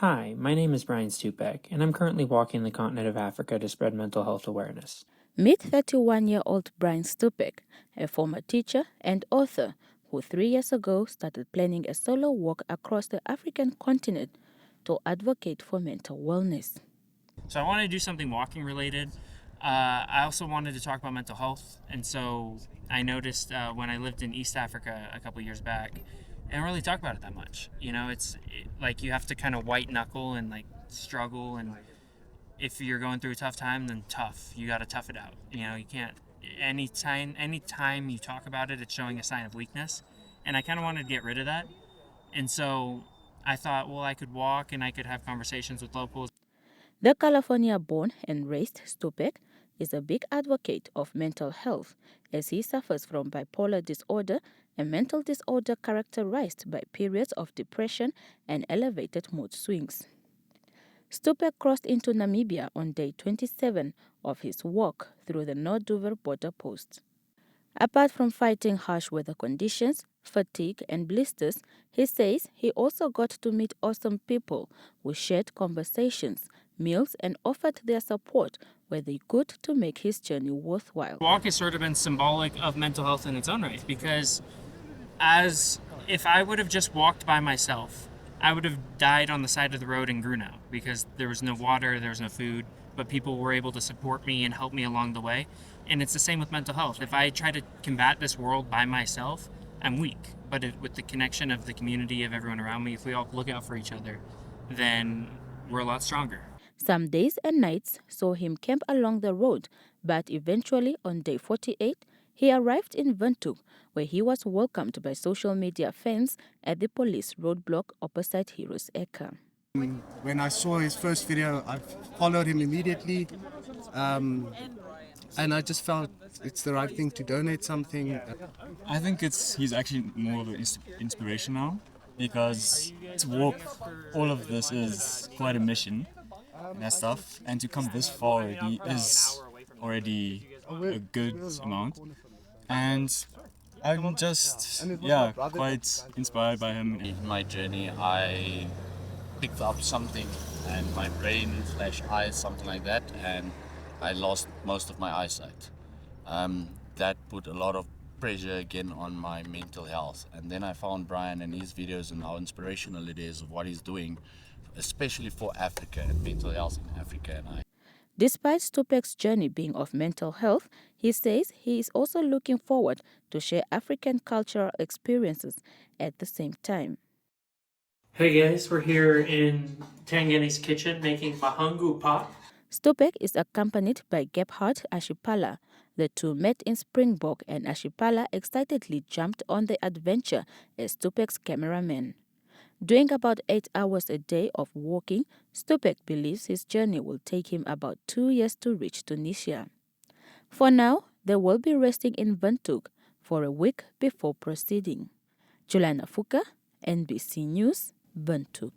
Hi, my name is Brian Stupek, and I'm currently walking the continent of Africa to spread mental health awareness. Meet 31-year-old Brian Stupek, a former teacher and author who 3 years ago started planning a solo walk across the African continent to advocate for mental wellness. So I wanted to do something walking related. I also wanted to talk about mental health, and so I noticed when I lived in East Africa a couple years back, I don't really talk about it that much. Like you have to kind of white knuckle and like struggle, and if you're going through a tough time, then tough. You got to tough it out. You can't. Anytime you talk about it, it's showing a sign of weakness, and I kind of wanted to get rid of that. And so I thought, well, I could walk and I could have conversations with locals. The California-born and raised Stupek is a big advocate of mental health as he suffers from bipolar disorder, a mental disorder characterized by periods of depression and elevated mood swings. Stupek crossed into Namibia on day 27 of his walk through the North-Dover border post. Apart from fighting harsh weather conditions, fatigue, and blisters, he says he also got to meet awesome people who shared conversations, meals, and offered their support where they could to make his journey worthwhile. Walk has sort of been symbolic of mental health in its own right, because as if I would have just walked by myself, I would have died on the side of the road in Grunau because there was no water, there was no food, but people were able to support me and help me along the way. And it's the same with mental health. If I try to combat this world by myself, I'm weak. But with the connection of the community, of everyone around me, if we all look out for each other, then we're a lot stronger. Some days and nights saw him camp along the road, but eventually on day 48, he arrived in Windhoek, where he was welcomed by social media fans at the police roadblock opposite Heroes Eka. When I saw his first video, I followed him immediately, and I just felt it's the right thing to donate something. I think he's actually more of an inspiration now, because to walk all of this is quite a mission and that stuff, and to come this far already is already a good amount. And I'm just quite inspired by him. In my journey, I picked up something, and my brain / eyes, something like that, and I lost most of my eyesight. That put a lot of pressure again on my mental health. And then I found Brian and his videos and how inspirational it is of what he's doing, especially for Africa and mental health in Africa. Despite Stupek's journey being of mental health, he says he is also looking forward to share African cultural experiences at the same time. Hey guys, we're here in Tangani's kitchen making mahangu pop. Stupek is accompanied by Gebhard Ashipala. The two met in Springbok, and Ashipala excitedly jumped on the adventure as Stupek's cameraman. Doing about 8 hours a day of walking, Stupek believes his journey will take him about 2 years to reach Tunisia. For now, they will be resting in Windhoek for a week before proceeding. Juliana Fuka, NBC News, Windhoek.